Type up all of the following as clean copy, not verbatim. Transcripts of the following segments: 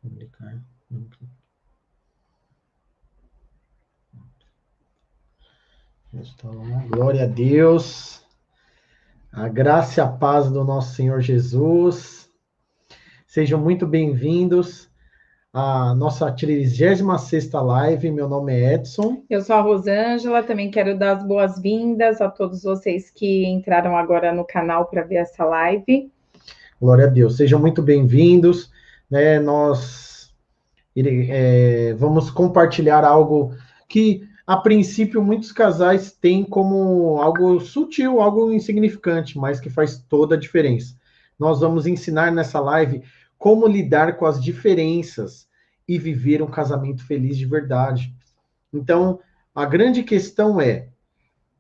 Publicar. Glória a Deus. A graça e a paz do nosso Senhor Jesus. Sejam muito bem-vindos à nossa 36ª live. Meu nome é Edson. Eu sou a Rosângela, também quero dar as boas-vindas a todos vocês que entraram agora no canal para ver essa live. Glória a Deus. Sejam muito bem-vindos. Nós vamos compartilhar algo que, a princípio, muitos casais têm como algo sutil, algo insignificante, mas que faz toda a diferença. Nós vamos ensinar nessa live como lidar com as diferenças e viver um casamento feliz de verdade. Então, a grande questão é,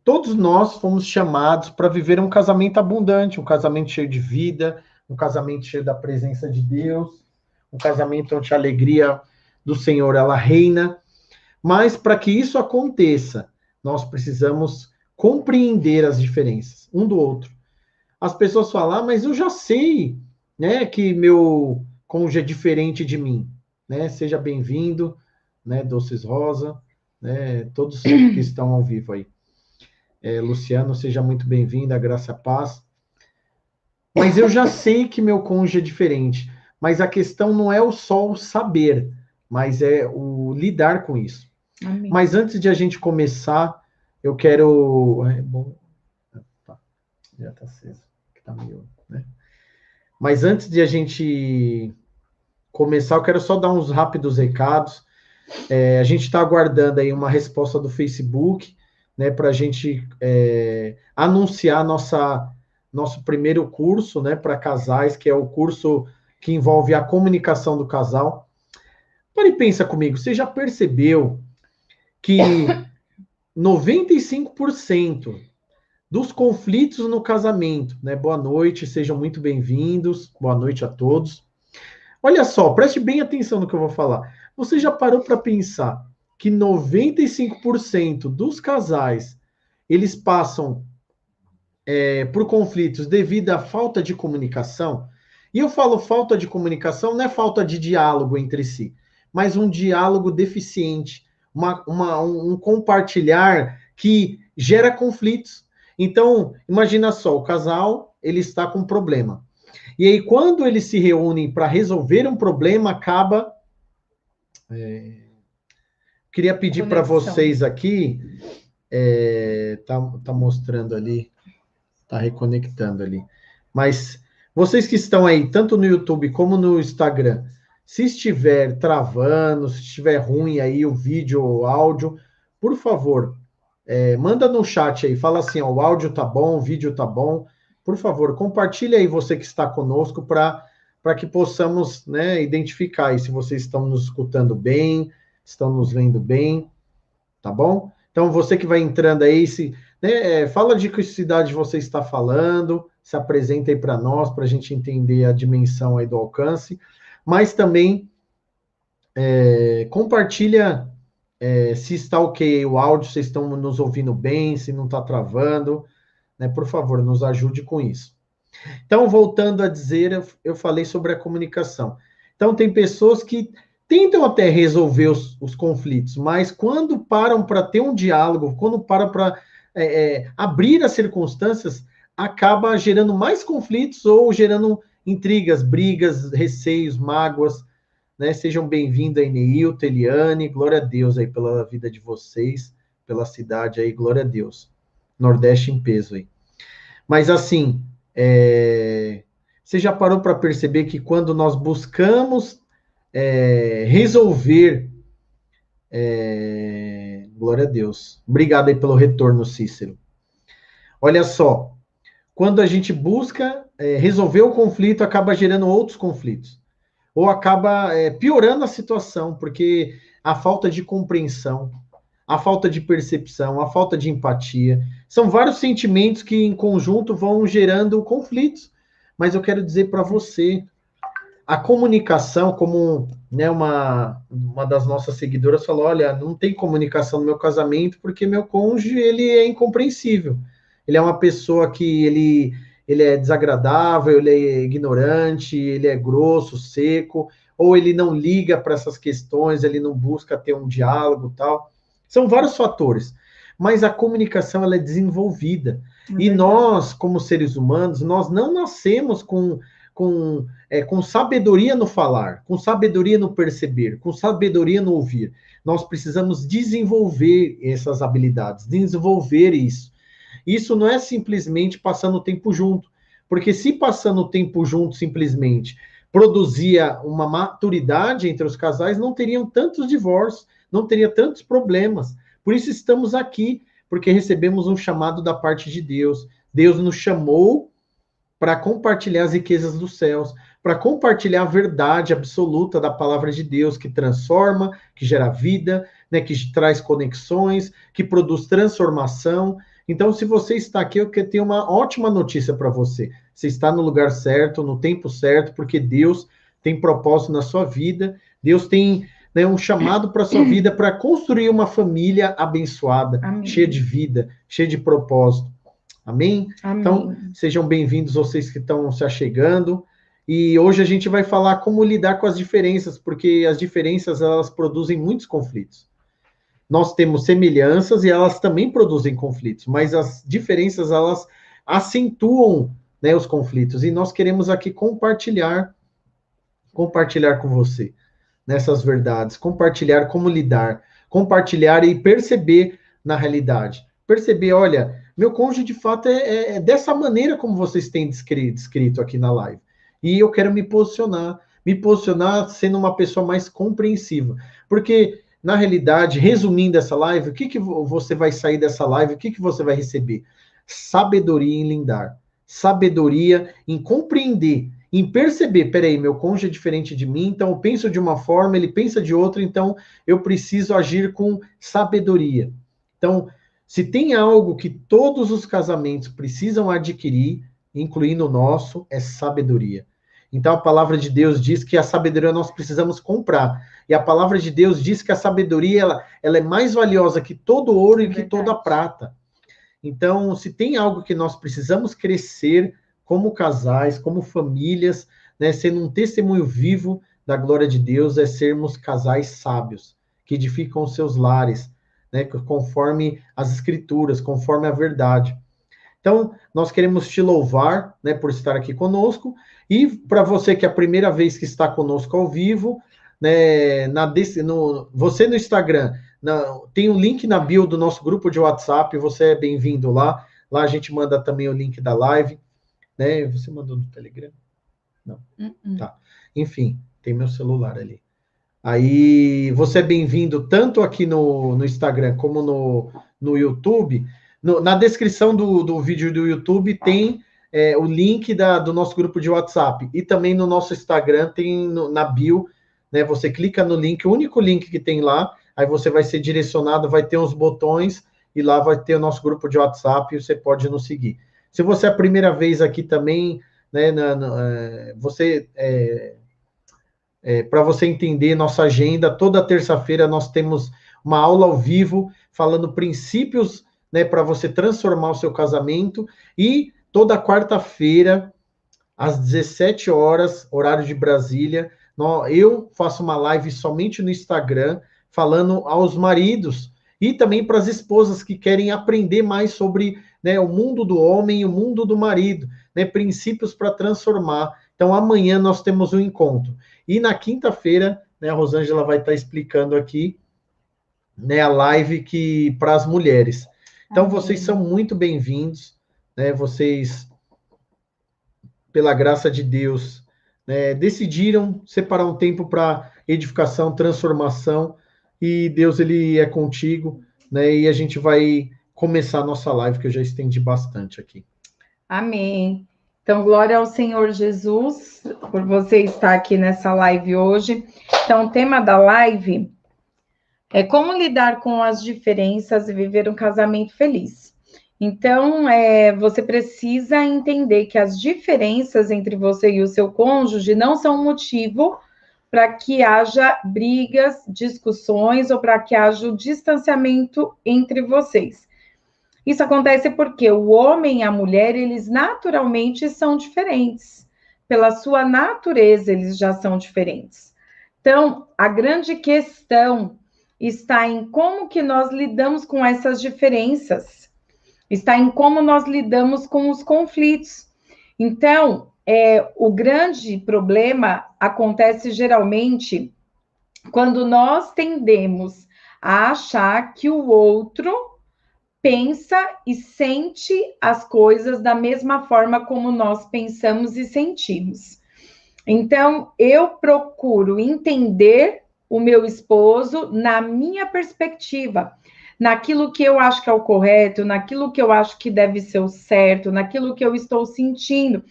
todos nós fomos chamados para viver um casamento abundante, um casamento cheio de vida, um casamento cheio da presença de Deus, um casamento onde a alegria do Senhor ela reina. Mas para que isso aconteça, nós precisamos compreender as diferenças um do outro. As pessoas falam, mas eu já sei, né, que meu cônjuge é diferente de mim, né? Seja bem-vindo, né, Doces Rosa, né, todos que estão ao vivo aí. Luciano, seja muito bem-vindo, a graça e a paz. Mas eu já sei que meu cônjuge é diferente. Mas a questão não é só o saber, mas é o lidar com isso. Amém. Mas antes de a gente começar, eu quero... já está aceso, que tá meio, né? Mas antes de a gente começar, eu quero só dar uns rápidos recados. A gente está aguardando aí uma resposta do Facebook, né, para a gente anunciar nosso primeiro curso, né, para casais, que é o curso que envolve a comunicação do casal. Para e pensa comigo, você já percebeu que 95% dos conflitos no casamento, né? Boa noite, sejam muito bem-vindos, boa noite a todos. Olha só, preste bem atenção no que eu vou falar. Você já parou para pensar que 95% dos casais, eles passam por conflitos devido à falta de comunicação? E eu falo falta de comunicação, não é falta de diálogo entre si, mas um diálogo deficiente, um compartilhar que gera conflitos. Então, imagina só, o casal, ele está com um problema. E aí, quando eles se reúnem para resolver um problema, acaba... Queria pedir para vocês aqui... tá mostrando ali, tá reconectando ali. Mas vocês que estão aí, tanto no YouTube como no Instagram, se estiver travando, se estiver ruim aí o vídeo ou o áudio, por favor, manda no chat aí, fala assim, ó, o áudio tá bom, o vídeo tá bom. Por favor, compartilha aí você que está conosco para que possamos, né, identificar aí se vocês estão nos escutando bem, estão nos vendo bem, tá bom? Então, você que vai entrando aí, fala de que cidade você está falando, se apresenta aí para nós, para a gente entender a dimensão aí do alcance, mas também compartilha se está ok o áudio, se estão nos ouvindo bem, se não está travando, né? Por favor, nos ajude com isso. Então, voltando a dizer, eu falei sobre a comunicação. Então, tem pessoas que tentam até resolver os conflitos, mas quando param para ter um diálogo, quando param para abrir as circunstâncias, acaba gerando mais conflitos ou gerando intrigas, brigas, receios, mágoas, né? Sejam bem-vindos aí, Neilton, Eliane, glória a Deus aí pela vida de vocês, pela cidade aí, glória a Deus. Nordeste em peso aí. Mas assim, você já parou para perceber que quando nós buscamos resolver, glória a Deus. Obrigado aí pelo retorno, Cícero. Olha só, quando a gente busca resolver o conflito, acaba gerando outros conflitos. Ou acaba piorando a situação, porque a falta de compreensão, a falta de percepção, a falta de empatia, são vários sentimentos que em conjunto vão gerando conflitos. Mas eu quero dizer para você, a comunicação, como, né, uma das nossas seguidoras falou, olha, não tem comunicação no meu casamento porque meu cônjuge, ele é incompreensível. Ele é uma pessoa que ele é desagradável, ele é ignorante, ele é grosso, seco, ou ele não liga para essas questões, ele não busca ter um diálogo, tal. São vários fatores, mas a comunicação ela é desenvolvida. E nós, como seres humanos, nós não nascemos com sabedoria no falar, com sabedoria no perceber, com sabedoria no ouvir. Nós precisamos desenvolver essas habilidades, desenvolver isso. Isso não é simplesmente passando o tempo junto, porque se passando o tempo junto simplesmente produzia uma maturidade entre os casais, não teriam tantos divórcios, não teria tantos problemas. Por isso estamos aqui, porque recebemos um chamado da parte de Deus. Deus nos chamou para compartilhar as riquezas dos céus, para compartilhar a verdade absoluta da palavra de Deus, que transforma, que gera vida, né, que traz conexões, que produz transformação. Então, se você está aqui, eu tenho uma ótima notícia para você. Você está no lugar certo, no tempo certo, porque Deus tem propósito na sua vida. Deus tem, né, um chamado para a sua vida para construir uma família abençoada, Amém. Cheia de vida, cheia de propósito. Amém? Amém? Então, sejam bem-vindos vocês que estão se achegando. E hoje a gente vai falar como lidar com as diferenças, porque as diferenças, elas produzem muitos conflitos. Nós temos semelhanças e elas também produzem conflitos, mas as diferenças, elas acentuam, né, os conflitos. E nós queremos aqui compartilhar com você nessas verdades, compartilhar como lidar, compartilhar e perceber na realidade. Perceber, olha, meu cônjuge de fato é dessa maneira como vocês têm descrito aqui na live. E eu quero me posicionar sendo uma pessoa mais compreensiva. Porque, na realidade, resumindo essa live, o que você vai sair dessa live, o que você vai receber? Sabedoria em lidar, sabedoria em compreender, em perceber, peraí, meu cônjuge é diferente de mim, então eu penso de uma forma, ele pensa de outra, então eu preciso agir com sabedoria. Então, se tem algo que todos os casamentos precisam adquirir, incluindo o nosso, é sabedoria. Então a palavra de Deus diz que a sabedoria nós precisamos comprar. E a palavra de Deus diz que a sabedoria ela é mais valiosa que todo ouro e que toda prata. Então, se tem algo que nós precisamos crescer como casais, como famílias, né, sendo um testemunho vivo da glória de Deus, é sermos casais sábios, que edificam os seus lares, né, conforme as escrituras, conforme a verdade. Então, nós queremos te louvar, né, por estar aqui conosco, e para você que é a primeira vez que está conosco ao vivo, né, você no Instagram, tem um link na bio do nosso grupo de WhatsApp, você é bem-vindo lá. Lá a gente manda também o link da live, né? Você mandou no Telegram? Não. Tá. Enfim, tem meu celular ali. Aí você é bem-vindo tanto aqui no Instagram como no YouTube. Na descrição do vídeo do YouTube tem o link do nosso grupo de WhatsApp. E também no nosso Instagram tem na bio, né? Você clica no link, o único link que tem lá, aí você vai ser direcionado, vai ter uns botões, e lá vai ter o nosso grupo de WhatsApp, e você pode nos seguir. Se você é a primeira vez aqui também, né, para você entender nossa agenda, toda terça-feira nós temos uma aula ao vivo, falando princípios, né, para você transformar o seu casamento, e toda quarta-feira, às 17 horas, horário de Brasília, eu faço uma live somente no Instagram, falando aos maridos e também para as esposas que querem aprender mais sobre, né, o mundo do homem e o mundo do marido, né, princípios para transformar. Então, amanhã nós temos um encontro. E na quinta-feira, né, a Rosângela vai estar explicando aqui, né, a live que para as mulheres. Então, vocês são muito bem-vindos, né, vocês, pela graça de Deus, né, decidiram separar um tempo para edificação, transformação, e Deus, ele é contigo, né, e a gente vai começar a nossa live, que eu já estendi bastante aqui. Amém. Então, glória ao Senhor Jesus, por você estar aqui nessa live hoje. Então, o tema da live é como lidar com as diferenças e viver um casamento feliz. Então, você precisa entender que as diferenças entre você e o seu cônjuge não são motivo para que haja brigas, discussões ou para que haja o distanciamento entre vocês. Isso acontece porque o homem e a mulher, eles naturalmente são diferentes. Pela sua natureza, eles já são diferentes. Então, a grande questão está em como que nós lidamos com essas diferenças, está em como nós lidamos com os conflitos. Então, o grande problema acontece geralmente quando nós tendemos a achar que o outro pensa e sente as coisas da mesma forma como nós pensamos e sentimos. Então, eu procuro entender o meu esposo na minha perspectiva, naquilo que eu acho que é o correto, naquilo que eu acho que deve ser o certo, naquilo que eu estou sentindo.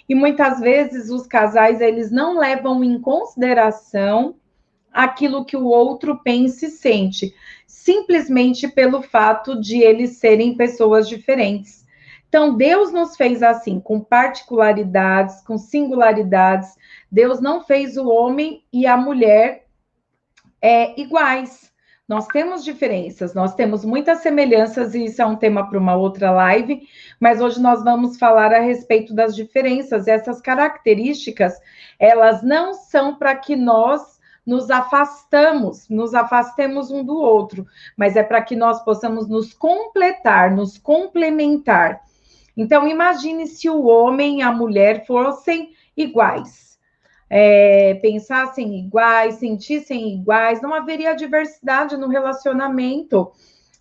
E muitas vezes os casais, eles não levam em consideração aquilo que o outro pensa e sente, simplesmente pelo fato de eles serem pessoas diferentes. Então, Deus nos fez assim, com particularidades, com singularidades. Deus não fez o homem e a mulher iguais. Nós temos diferenças, nós temos muitas semelhanças, e isso é um tema para uma outra live, mas hoje nós vamos falar a respeito das diferenças. Essas características, elas não são para que nós nos afastemos um do outro, mas é para que nós possamos nos completar, nos complementar. Então, imagine se o homem e a mulher fossem iguais, pensassem iguais, sentissem iguais, não haveria diversidade no relacionamento.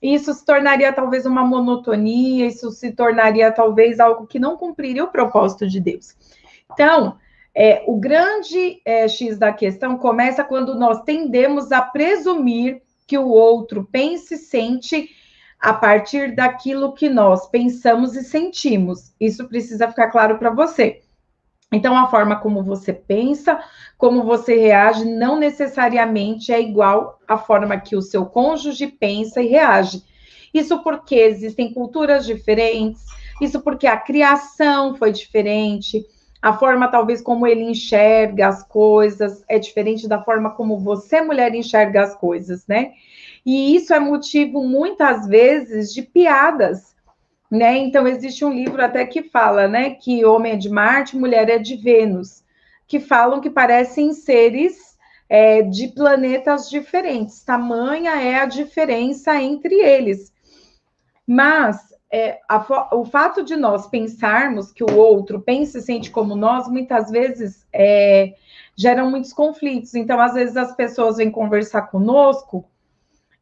Isso se tornaria talvez uma monotonia, isso se tornaria talvez algo que não cumpriria o propósito de Deus. Então, o grande X da questão começa quando nós tendemos a presumir que o outro pensa e sente a partir daquilo que nós pensamos e sentimos. Isso precisa ficar claro para você. Então, a forma como você pensa, como você reage, não necessariamente é igual à forma que o seu cônjuge pensa e reage. Isso porque existem culturas diferentes, isso porque a criação foi diferente, a forma talvez como ele enxerga as coisas é diferente da forma como você, mulher, enxerga as coisas, né? E isso é motivo, muitas vezes, de piadas, né? Então, existe um livro até que fala, né, que homem é de Marte, mulher é de Vênus, que falam que parecem seres de planetas diferentes. Tamanha é a diferença entre eles. Mas o fato de nós pensarmos que o outro pensa e sente como nós, muitas vezes geram muitos conflitos. Então, às vezes, as pessoas vêm conversar conosco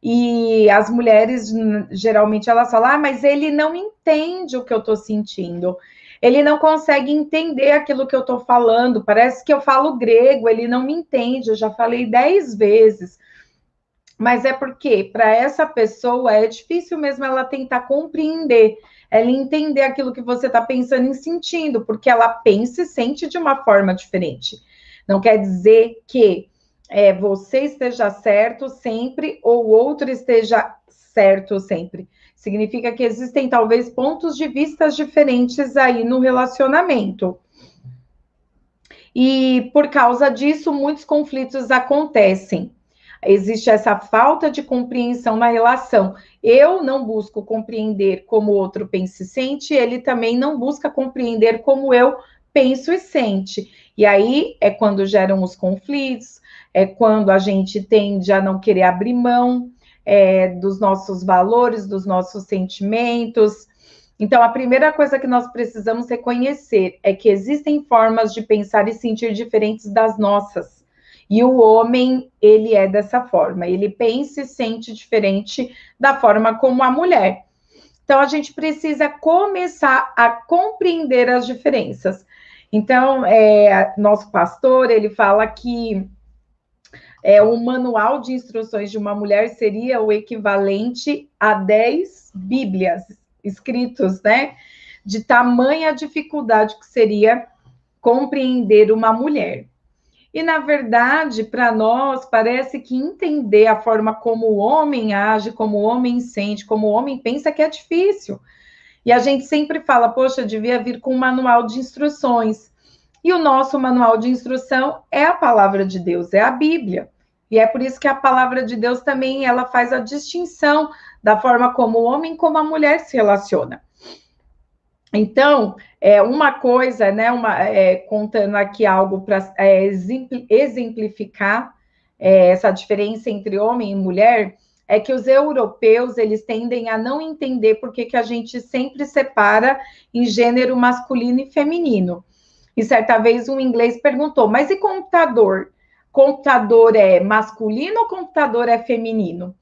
e as mulheres, geralmente, elas falam, mas ele não entende o que eu estou sentindo. Ele não consegue entender aquilo que eu estou falando. Parece que eu falo grego, ele não me entende. Eu já falei 10 vezes. Mas é porque, para essa pessoa, é difícil mesmo ela tentar compreender, ela entender aquilo que você está pensando e sentindo, porque ela pensa e sente de uma forma diferente. Não quer dizer que você esteja certo sempre ou o outro esteja certo sempre. Significa que existem, talvez, pontos de vista diferentes aí no relacionamento. E, por causa disso, muitos conflitos acontecem. Existe essa falta de compreensão na relação. Eu não busco compreender como o outro pensa e sente, ele também não busca compreender como eu penso e sente. E aí é quando geram os conflitos, é quando a gente tende a não querer abrir mão dos nossos valores, dos nossos sentimentos. Então, a primeira coisa que nós precisamos reconhecer é que existem formas de pensar e sentir diferentes das nossas. E o homem, ele é dessa forma, ele pensa e sente diferente da forma como a mulher. Então, a gente precisa começar a compreender as diferenças. Então, nosso pastor, ele fala que o manual de instruções de uma mulher seria o equivalente a 10 Bíblias escritos, né? De tamanha dificuldade que seria compreender uma mulher. E, na verdade, para nós, parece que entender a forma como o homem age, como o homem sente, como o homem pensa, que é difícil. E a gente sempre fala, poxa, devia vir com um manual de instruções. E o nosso manual de instrução é a palavra de Deus, é a Bíblia. E é por isso que a palavra de Deus também, ela faz a distinção da forma como o homem e como a mulher se relaciona. Então, uma coisa, né, contando aqui algo para exemplificar essa diferença entre homem e mulher, é que os europeus, eles tendem a não entender por que a gente sempre separa em gênero masculino e feminino. E certa vez um inglês perguntou, mas e computador? Computador é masculino ou computador é feminino?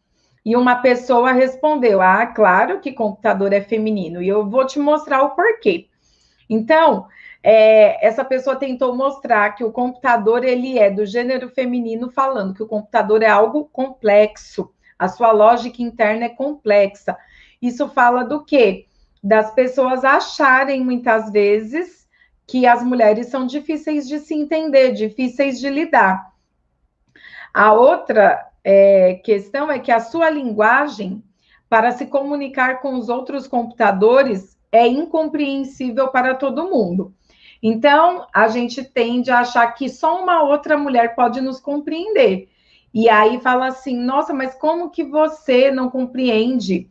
E uma pessoa respondeu, claro que computador é feminino, e eu vou te mostrar o porquê. Então, essa pessoa tentou mostrar que o computador, ele é do gênero feminino, falando que o computador é algo complexo, a sua lógica interna é complexa. Isso fala do quê? Das pessoas acharem, muitas vezes, que as mulheres são difíceis de se entender, difíceis de lidar. A outra questão é que a sua linguagem, para se comunicar com os outros computadores, é incompreensível para todo mundo. Então, a gente tende a achar que só uma outra mulher pode nos compreender. E aí fala assim, nossa, mas como que você não compreende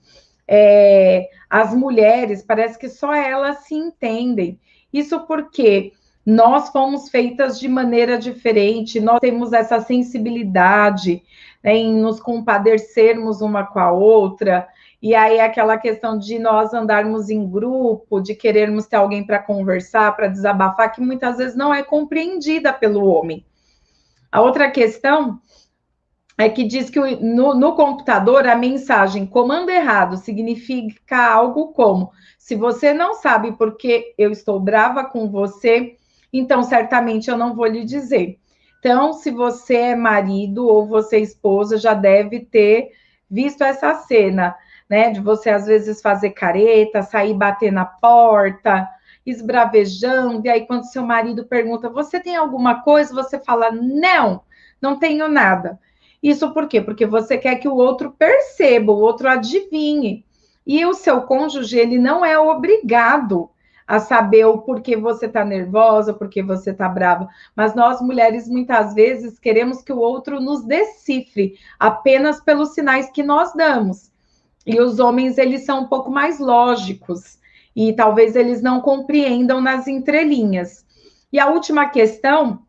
as mulheres? Parece que só elas se entendem. Isso porque nós fomos feitas de maneira diferente, nós temos essa sensibilidade, né, em nos compadecermos uma com a outra, e aí aquela questão de nós andarmos em grupo, de querermos ter alguém para conversar, para desabafar, que muitas vezes não é compreendida pelo homem. A outra questão é que diz que no computador a mensagem comando errado significa algo como: se você não sabe por que eu estou brava com você, então certamente eu não vou lhe dizer. Então, se você é marido ou você é esposa, já deve ter visto essa cena, né? De você às vezes fazer careta, sair bater na porta, esbravejando, e aí quando seu marido pergunta: você tem alguma coisa? Você fala: não, não tenho nada. Isso por quê? Porque você quer que o outro perceba, o outro adivinhe. E o seu cônjuge, ele não é obrigado a saber o porquê você está nervosa, porquê você está brava. Mas nós, mulheres, muitas vezes queremos que o outro nos decifre apenas pelos sinais que nós damos. E os homens, eles são um pouco mais lógicos. E talvez eles não compreendam nas entrelinhas. E a última questão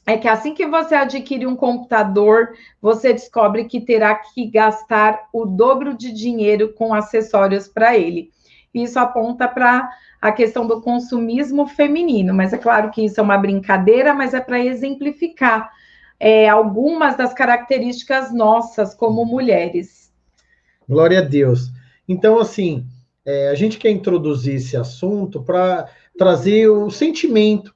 é que assim que você adquire um computador, você descobre que terá que gastar o dobro de dinheiro com acessórios para ele. Isso aponta para a questão do consumismo feminino, mas é claro que isso é uma brincadeira, mas é para exemplificar algumas das características nossas como mulheres. Glória a Deus. Então, assim, a gente quer introduzir esse assunto para trazer o sentimento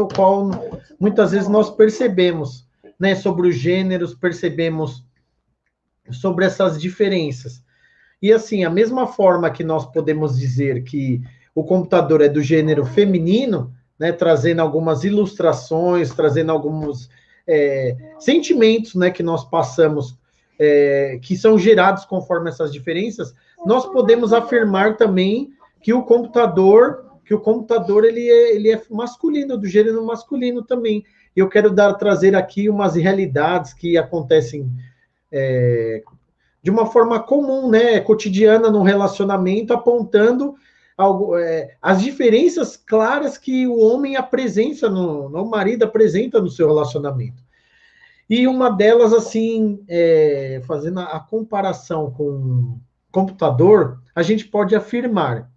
ao qual muitas vezes nós percebemos, né, sobre os gêneros, percebemos sobre essas diferenças. E assim, a mesma forma que nós podemos dizer que o computador é do gênero feminino, né, trazendo algumas ilustrações, trazendo alguns sentimentos, né, que nós passamos, que são gerados conforme essas diferenças, nós podemos afirmar também que o computador ele é masculino, do gênero masculino também. E eu quero trazer aqui umas realidades que acontecem de uma forma comum, né, cotidiana no relacionamento, apontando as diferenças claras que o homem apresenta o marido apresenta no seu relacionamento. E uma delas, assim, fazendo a comparação com o computador, a gente pode afirmar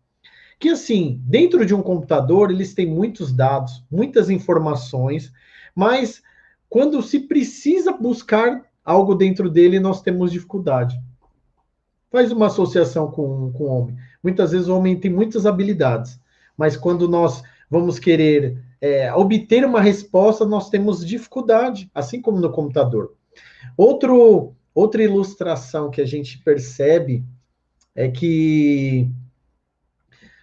que, assim, dentro de um computador, eles têm muitos dados, muitas informações, mas quando se precisa buscar algo dentro dele, nós temos dificuldade. Faz uma associação com o homem. Muitas vezes o homem tem muitas habilidades, mas quando nós vamos querer obter uma resposta, nós temos dificuldade, assim como no computador. Outra ilustração que a gente percebe é que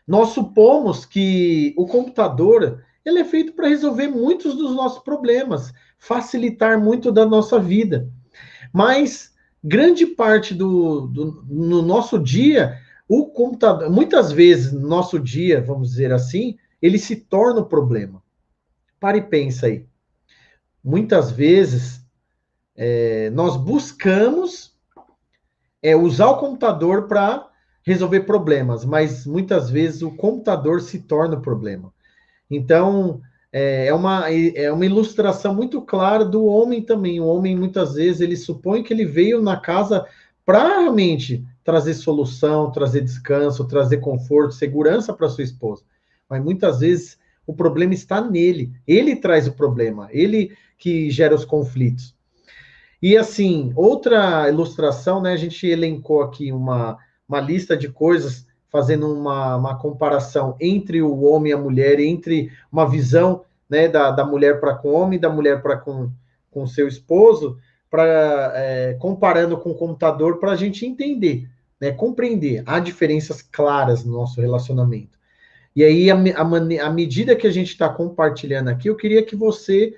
nós supomos que o computador ele é feito para resolver muitos dos nossos problemas, facilitar muito da nossa vida. Mas grande parte no nosso dia, o computador, muitas vezes no nosso dia, vamos dizer assim, ele se torna o problema. Pare e pensa aí. Muitas vezes nós buscamos usar o computador para resolver problemas, mas muitas vezes o computador se torna o problema. Então, é uma ilustração muito clara do homem também. O homem, muitas vezes, ele supõe que ele veio na casa para realmente trazer solução, trazer descanso, trazer conforto, segurança para sua esposa. Mas muitas vezes o problema está nele. Ele traz o problema, ele que gera os conflitos. E assim, outra ilustração, né? A gente elencou aqui uma lista de coisas, fazendo uma comparação entre o homem e a mulher, entre uma visão, né, da mulher para com o homem, da mulher para com seu esposo, comparando com o computador, para a gente entender, né, compreender. Há diferenças claras no nosso relacionamento. E aí, à medida que a gente está compartilhando aqui, eu queria que você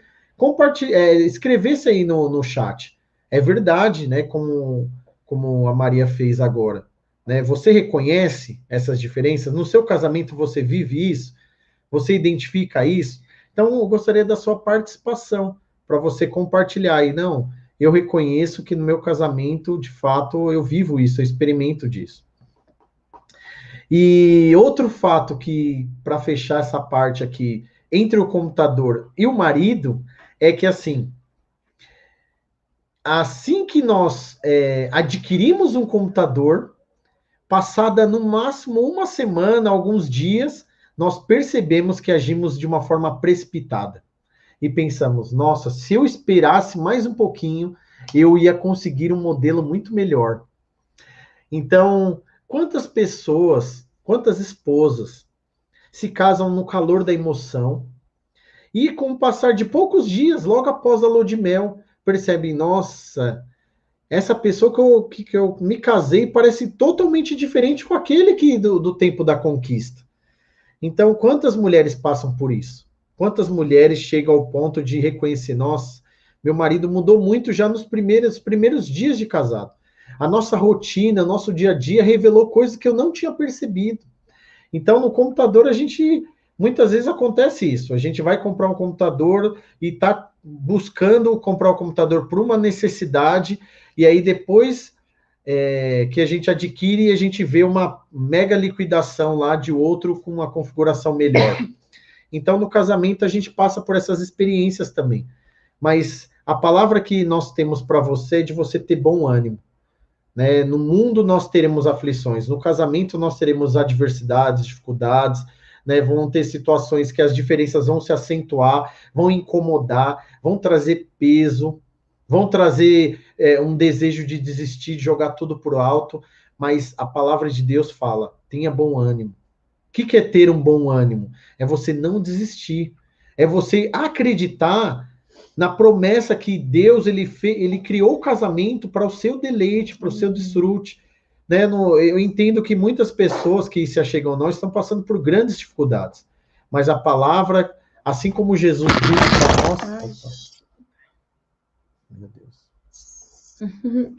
escrevesse aí no chat. É verdade, né? Como a Maria fez agora. Né? Você reconhece essas diferenças? No seu casamento você vive isso? Você identifica isso? Então, eu gostaria da sua participação para você compartilhar aí. Não, eu reconheço que no meu casamento, de fato, eu vivo isso, eu experimento disso. E outro fato que, para fechar essa parte aqui, entre o computador e o marido, é que assim que nós adquirimos um computador, passada no máximo uma semana, alguns dias, nós percebemos que agimos de uma forma precipitada. E pensamos, nossa, se eu esperasse mais um pouquinho, eu ia conseguir um modelo muito melhor. Então, quantas pessoas, quantas esposas se casam no calor da emoção e, com o passar de poucos dias, logo após a lua de mel, percebem, nossa, essa pessoa que eu me casei parece totalmente diferente com aquele do tempo da conquista. Então, quantas mulheres passam por isso? Quantas mulheres chegam ao ponto de reconhecer, nossa, meu marido mudou muito já nos primeiros dias de casado. A nossa rotina, nosso dia a dia revelou coisas que eu não tinha percebido. Então, no computador, muitas vezes acontece isso. A gente vai comprar um computador e está buscando comprar o computador por uma necessidade, e aí depois que a gente adquire, a gente vê uma mega liquidação lá de outro com uma configuração melhor. Então, no casamento, a gente passa por essas experiências também. Mas a palavra que nós temos para você é de você ter bom ânimo. Né? No mundo nós teremos aflições, no casamento nós teremos adversidades, dificuldades, né? Vão ter situações que as diferenças vão se acentuar, vão incomodar, vão trazer peso, vão trazer um desejo de desistir, de jogar tudo por alto, mas a palavra de Deus fala, tenha bom ânimo. O que é ter um bom ânimo? É você não desistir, é você acreditar na promessa que Deus ele criou o casamento para o seu deleite, para o seu desfrute. Né? Eu entendo que muitas pessoas que se achegam a nós estão passando por grandes dificuldades, mas a palavra, assim como Jesus disse para nós... Meu Deus.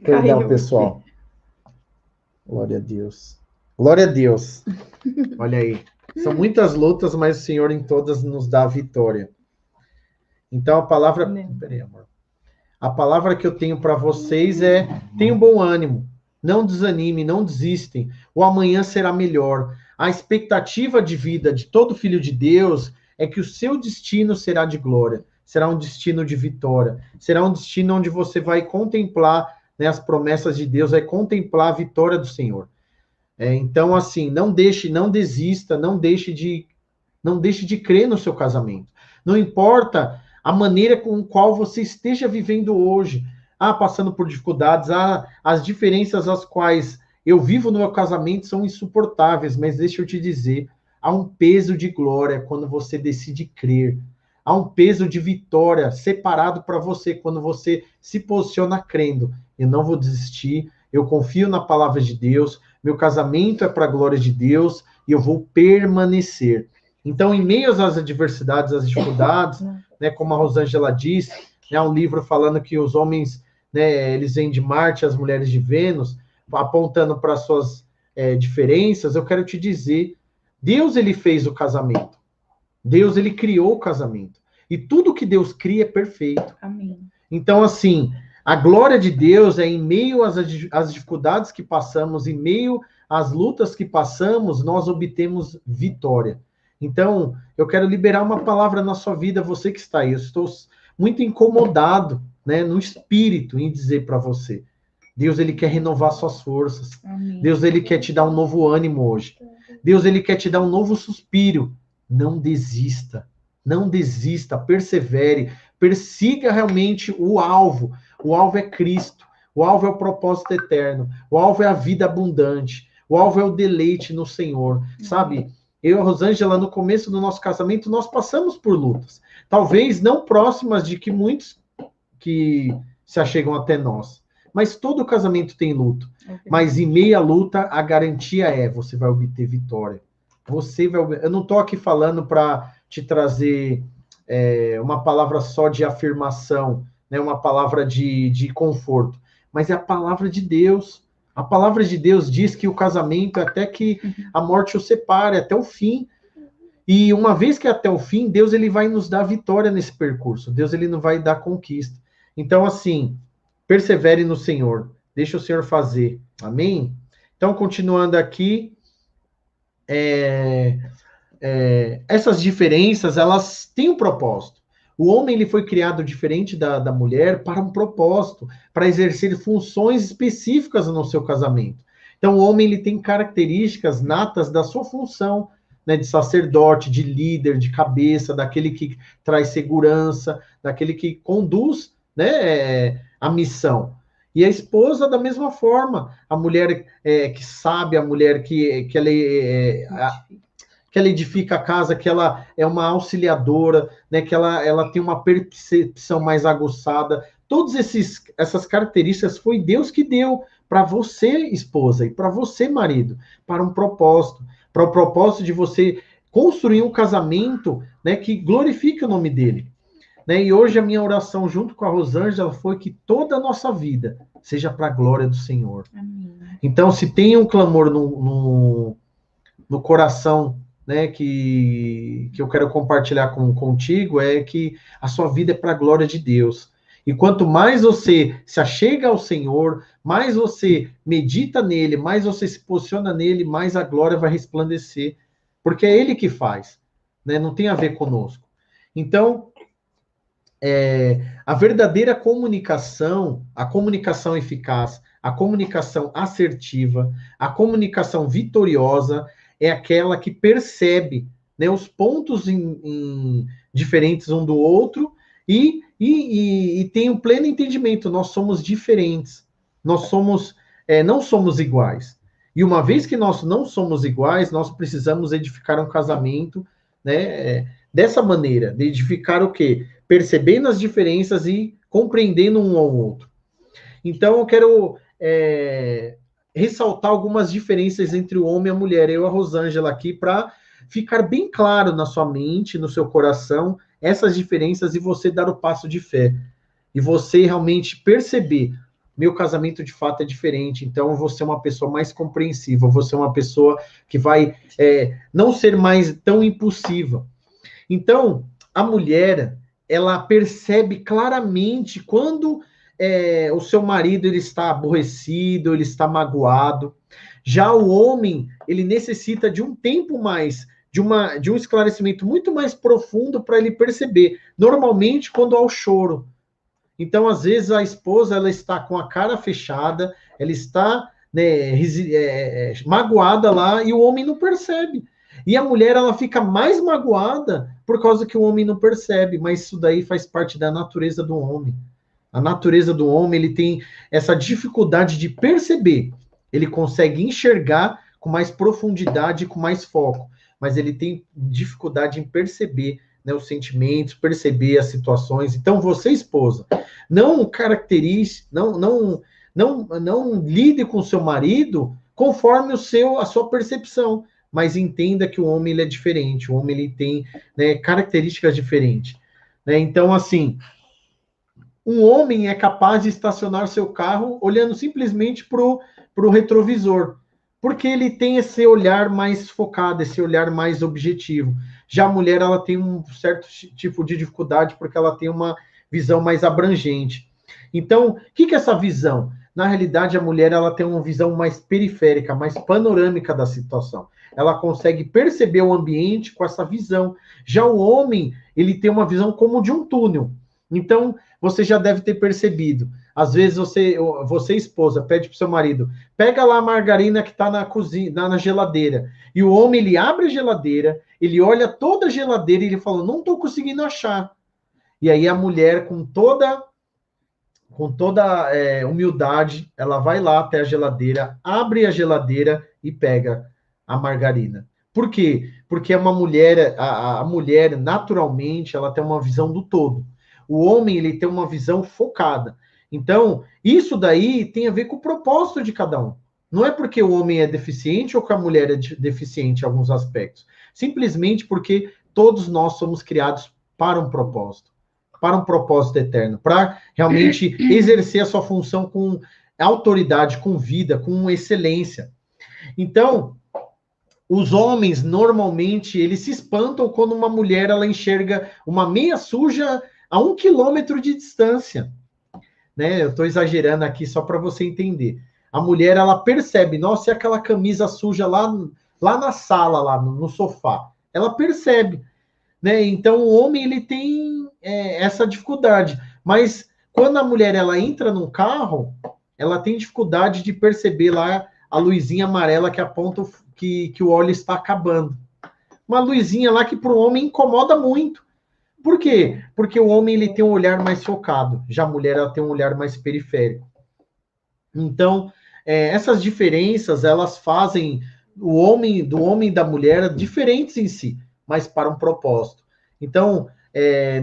Perdão, pessoal. Glória a Deus. Glória a Deus. Olha aí. São muitas lutas, mas o Senhor em todas nos dá a vitória. Então, a palavra... Peraí, amor. A palavra que eu tenho para vocês é: tenham bom ânimo, não desanime, não desistem. O amanhã será melhor. A expectativa de vida de todo filho de Deus é que o seu destino será de glória, será um destino de vitória, será um destino onde você vai contemplar, né, as promessas de Deus, vai contemplar a vitória do Senhor. Então, assim, não desista, não deixe de crer no seu casamento. Não importa a maneira com qual você esteja vivendo hoje, passando por dificuldades, as diferenças as quais eu vivo no meu casamento são insuportáveis, mas deixa eu te dizer, há um peso de glória quando você decide crer, há um peso de vitória separado para você quando você se posiciona crendo. Eu não vou desistir, eu confio na palavra de Deus, meu casamento é para a glória de Deus e eu vou permanecer. Então, em meio às adversidades, às dificuldades, né, como a Rosângela disse, né, um livro falando que os homens, né, eles vêm de Marte, as mulheres de Vênus, apontando para suas diferenças, eu quero te dizer, Deus, ele fez o casamento. Deus, ele criou o casamento. E tudo que Deus cria é perfeito. Amém. Então, assim, a glória de Deus é em meio às dificuldades que passamos, em meio às lutas que passamos, nós obtemos vitória. Então, eu quero liberar uma palavra na sua vida, você que está aí. Eu estou muito incomodado, né, no espírito, em dizer para você. Deus, ele quer renovar suas forças. Amém. Deus, ele quer te dar um novo ânimo hoje. Deus, ele quer te dar um novo suspiro. Não desista. Não desista. Persevere. Persiga realmente o alvo. O alvo é Cristo. O alvo é o propósito eterno. O alvo é a vida abundante. O alvo é o deleite no Senhor. Sabe? Eu e a Rosângela, no começo do nosso casamento, nós passamos por lutas. Talvez não próximas de que muitos que se achegam até nós. Mas todo casamento tem luta. Mas em meia luta, a garantia é: você vai obter vitória. Você vai. Eu não estou aqui falando para te trazer uma palavra só de afirmação, né? Uma palavra de conforto. Mas é a palavra de Deus. A palavra de Deus diz que o casamento é até que a morte o separe, até o fim. E uma vez que é até o fim, Deus ele vai nos dar vitória nesse percurso. Deus ele não vai dar conquista. Então, assim, persevere no Senhor. Deixa o Senhor fazer. Amém? Então, continuando aqui, essas diferenças, elas têm um propósito. O homem ele foi criado diferente da mulher para um propósito, para exercer funções específicas no seu casamento. Então, o homem ele tem características natas da sua função, né, de sacerdote, de líder, de cabeça, daquele que traz segurança, daquele que conduz, né, a missão. E a esposa, da mesma forma, a mulher que sabe, a mulher que ela edifica a casa, que ela é uma auxiliadora, né, que ela tem uma percepção mais aguçada. Todas essas características foi Deus que deu para você, esposa, e para você, marido, para um propósito. Para o propósito de você construir um casamento, né, que glorifique o nome dele. Né? E hoje a minha oração junto com a Rosângela foi que toda a nossa vida seja para a glória do Senhor. Amém. Então, se tem um clamor no coração, né, que eu quero compartilhar contigo, é que a sua vida é para a glória de Deus. E quanto mais você se achega ao Senhor, mais você medita nele, mais você se posiciona nele, mais a glória vai resplandecer. Porque é ele que faz, né? Não tem a ver conosco. Então, a verdadeira comunicação, a comunicação eficaz, a comunicação assertiva, a comunicação vitoriosa é aquela que percebe, né, os pontos diferentes um do outro e tem um pleno entendimento. Nós somos diferentes, nós somos, não somos iguais. E uma vez que nós não somos iguais, nós precisamos edificar um casamento, né, dessa maneira, de edificar o quê? Percebendo as diferenças e compreendendo um ao outro. Então, eu quero ressaltar algumas diferenças entre o homem e a mulher. Eu e a Rosângela aqui, para ficar bem claro na sua mente, no seu coração, essas diferenças e você dar o passo de fé. E você realmente perceber, meu casamento de fato é diferente, então eu vou ser uma pessoa mais compreensiva, eu vou ser uma pessoa que vai não ser mais tão impulsiva. Então, a mulher, ela percebe claramente quando o seu marido ele está aborrecido, ele está magoado. Já o homem, ele necessita de um tempo mais, de um esclarecimento muito mais profundo para ele perceber. Normalmente, quando há o choro. Então, às vezes, a esposa ela está com a cara fechada, ela está, né, magoada lá, e o homem não percebe. E a mulher ela fica mais magoada por causa que o homem não percebe, mas isso daí faz parte da natureza do homem. A natureza do homem, ele tem essa dificuldade de perceber. Ele consegue enxergar com mais profundidade, com mais foco, mas ele tem dificuldade em perceber, né, os sentimentos, perceber as situações. Então, você, esposa, não caracterize, não lide com o seu marido conforme a sua percepção, mas entenda que o homem ele é diferente, o homem ele tem, né, características diferentes. Né? Então, assim, um homem é capaz de estacionar seu carro olhando simplesmente para o retrovisor, porque ele tem esse olhar mais focado, esse olhar mais objetivo. Já a mulher, ela tem um certo tipo de dificuldade, porque ela tem uma visão mais abrangente. Então, o que é essa visão? Na realidade, a mulher ela tem uma visão mais periférica, mais panorâmica da situação. ela consegue perceber o ambiente com essa visão. Já o homem, ele tem uma visão como de um túnel. Então, você já deve ter percebido. Às vezes você esposa, pede para o seu marido, pega lá a margarina que está na cozinha, na geladeira. E o homem, ele abre a geladeira, ele olha toda a geladeira e ele fala, não estou conseguindo achar. E aí a mulher, com toda humildade, ela vai lá até a geladeira, abre a geladeira e pega a margarina. Por quê? Porque uma mulher, a mulher, naturalmente, ela tem uma visão do todo. O homem, ele tem uma visão focada. Então, isso daí tem a ver com o propósito de cada um. Não é porque o homem é deficiente ou que a mulher é deficiente em alguns aspectos. Simplesmente porque todos nós somos criados para um propósito eterno, para realmente exercer a sua função com autoridade, com vida, com excelência. Então, os homens, normalmente, eles se espantam quando uma mulher ela enxerga uma meia suja a 1 quilômetro de distância. Né? Eu estou exagerando aqui só para você entender. A mulher, ela percebe, nossa, e aquela camisa suja lá na sala, lá no sofá. Ela percebe. Né? Então, o homem, ele tem essa dificuldade. Mas, quando a mulher ela entra num carro, ela tem dificuldade de perceber lá a luzinha amarela que aponta que o óleo está acabando. Uma luzinha lá que para o homem incomoda muito. Por quê? Porque o homem ele tem um olhar mais focado, já a mulher ela tem um olhar mais periférico. Então, essas diferenças, elas fazem do homem e da mulher diferentes em si, mas para um propósito. Então,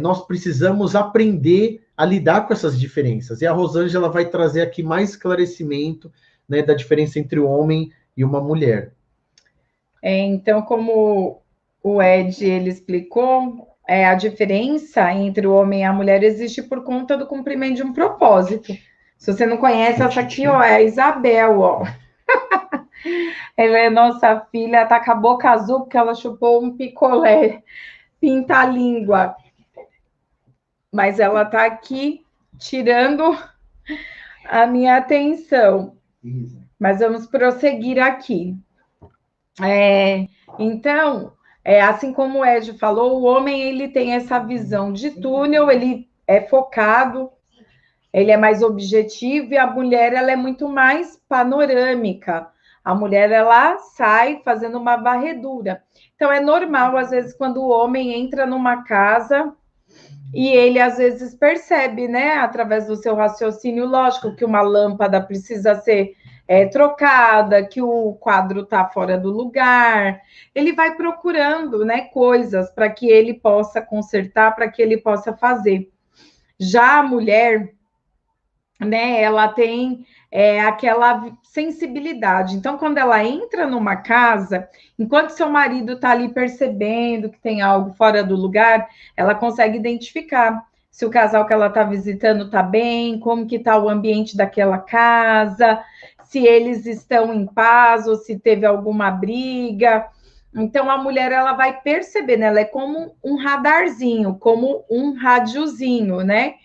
nós precisamos aprender a lidar com essas diferenças. E a Rosângela vai trazer aqui mais esclarecimento, né, da diferença entre o homem e uma mulher. Então, como o Ed ele explicou, a diferença entre o homem e a mulher existe por conta do cumprimento de um propósito. Se você não conhece, essa aqui, ó, é a Isabel, ó. Ela é nossa filha, tá com a boca azul porque ela chupou um picolé, pinta-língua. Mas ela tá aqui tirando a minha atenção. Mas vamos prosseguir aqui. Então, assim como o Ed falou, o homem ele tem essa visão de túnel, ele é focado, ele é mais objetivo, e a mulher ela é muito mais panorâmica. A mulher ela sai fazendo uma varredura. Então é normal, às vezes, quando o homem entra numa casa e ele às vezes percebe, né, através do seu raciocínio lógico, que uma lâmpada precisa ser trocada, que o quadro está fora do lugar. Ele vai procurando, né, coisas para que ele possa consertar, para que ele possa fazer. Já a mulher, né, ela tem aquela sensibilidade. Então, quando ela entra numa casa, enquanto seu marido está ali percebendo que tem algo fora do lugar, ela consegue identificar se o casal que ela está visitando está bem, como que está o ambiente daquela casa, se eles estão em paz ou se teve alguma briga. Então, a mulher ela vai perceber, né? Ela é como um radarzinho, como um radiozinho, né?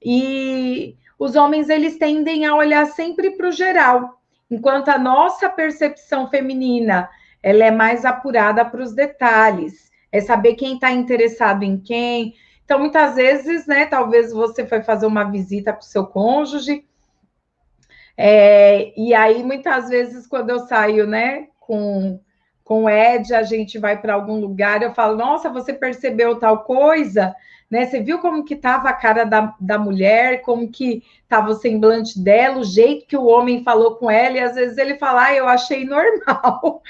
E os homens eles tendem a olhar sempre para o geral, enquanto a nossa percepção feminina ela é mais apurada para os detalhes, é saber quem está interessado em quem. Então, muitas vezes, né, talvez você foi fazer uma visita com o seu cônjuge, e aí, muitas vezes, quando eu saio, né, com o Ed, a gente vai para algum lugar, eu falo, nossa, você percebeu tal coisa? Né? Você viu como que estava a cara da mulher, como que estava o semblante dela, o jeito que o homem falou com ela, e às vezes ele fala, eu achei normal.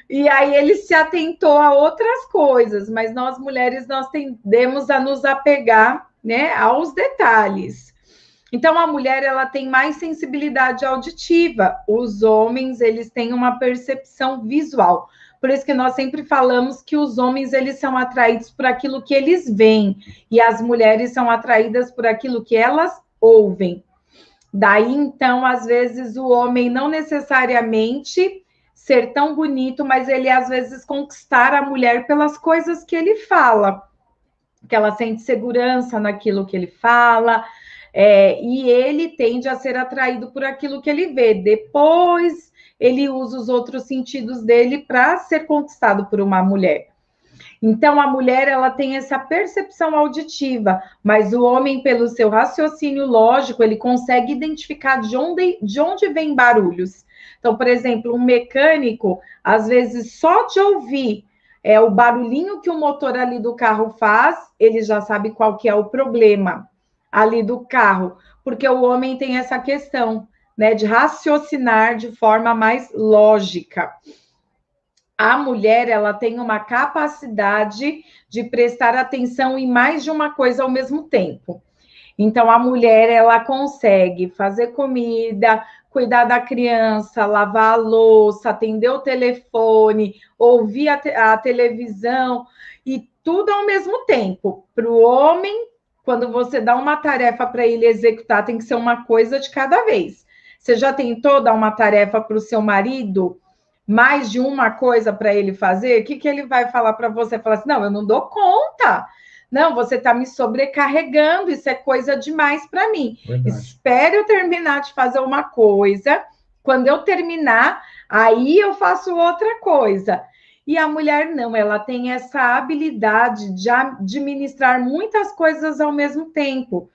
E aí ele se atentou a outras coisas, mas nós mulheres, nós tendemos a nos apegar, né, aos detalhes. Então, a mulher, ela tem mais sensibilidade auditiva. Os homens, eles têm uma percepção visual. Por isso que nós sempre falamos que os homens, eles são atraídos por aquilo que eles veem. E as mulheres são atraídas por aquilo que elas ouvem. Daí, então, às vezes, o homem não necessariamente ser tão bonito, mas ele, às vezes, conquistar a mulher pelas coisas que ele fala. Que ela sente segurança naquilo que ele fala, e ele tende a ser atraído por aquilo que ele vê. Depois ele usa os outros sentidos dele para ser conquistado por uma mulher. Então, a mulher, ela tem essa percepção auditiva, mas o homem, pelo seu raciocínio lógico, ele consegue identificar de onde vem barulhos. Então, por exemplo, um mecânico, às vezes, só de ouvir o barulhinho que o motor ali do carro faz, ele já sabe qual que é o problema ali do carro, porque o homem tem essa questão, né, de raciocinar de forma mais lógica. A mulher, ela tem uma capacidade de prestar atenção em mais de uma coisa ao mesmo tempo. Então, a mulher, ela consegue fazer comida, cuidar da criança, lavar a louça, atender o telefone, ouvir a televisão, e tudo ao mesmo tempo. Para o homem, quando você dá uma tarefa para ele executar, tem que ser uma coisa de cada vez. Você já tentou dar uma tarefa para o seu marido? Mais de uma coisa para ele fazer, o que ele vai falar para você? Falar assim, não, eu não dou conta. Não, você está me sobrecarregando, isso é coisa demais para mim. Verdade. Espere eu terminar de fazer uma coisa, quando eu terminar, aí eu faço outra coisa. E a mulher não, ela tem essa habilidade de administrar muitas coisas ao mesmo tempo.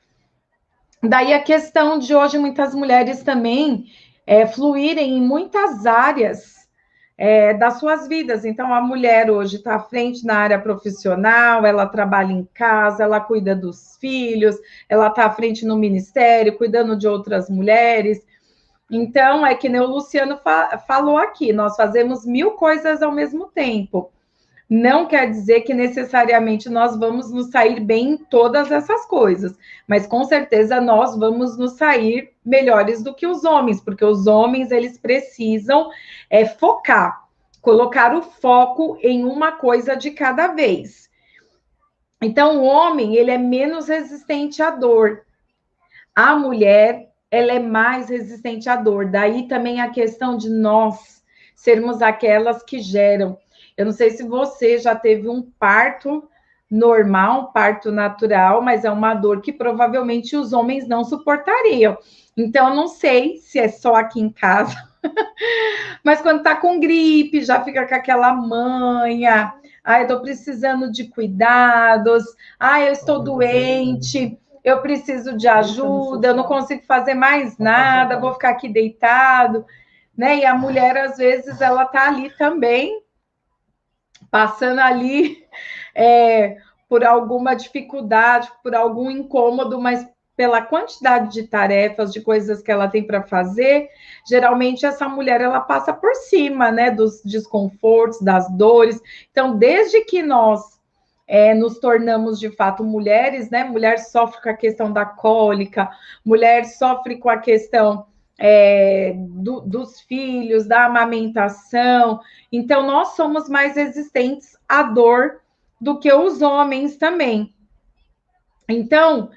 Daí a questão de hoje, muitas mulheres também fluírem em muitas áreas das suas vidas. Então, a mulher hoje está à frente na área profissional, ela trabalha em casa, ela cuida dos filhos, ela está à frente no ministério, cuidando de outras mulheres. Então, é que nem o Luciano falou aqui, nós fazemos 1000 coisas ao mesmo tempo. Não quer dizer que necessariamente nós vamos nos sair bem em todas essas coisas, mas com certeza nós vamos nos sair melhores do que os homens, porque os homens, eles precisam focar, colocar o foco em uma coisa de cada vez. Então, o homem, ele é menos resistente à dor. A mulher, ela é mais resistente à dor. Daí também a questão de nós sermos aquelas que geram. Eu não sei se você já teve um parto normal, um parto natural, mas é uma dor que provavelmente os homens não suportariam. Então, eu não sei se é só aqui em casa, mas quando tá com gripe, já fica com aquela manha. Ah, eu tô precisando de cuidados. Ah, eu estou doente. Eu preciso de ajuda. Eu não consigo fazer mais nada. Vou ficar aqui deitado, né? E a mulher, às vezes, ela tá ali também, passando ali por alguma dificuldade, por algum incômodo, mas pela quantidade de tarefas, de coisas que ela tem para fazer, geralmente essa mulher, ela passa por cima, né, dos desconfortos, das dores. Então, desde que nós nos tornamos, de fato, mulheres, né, mulher sofre com a questão da cólica, mulher sofre com a questão dos filhos, da amamentação. Então, nós somos mais resistentes à dor do que os homens também. Então,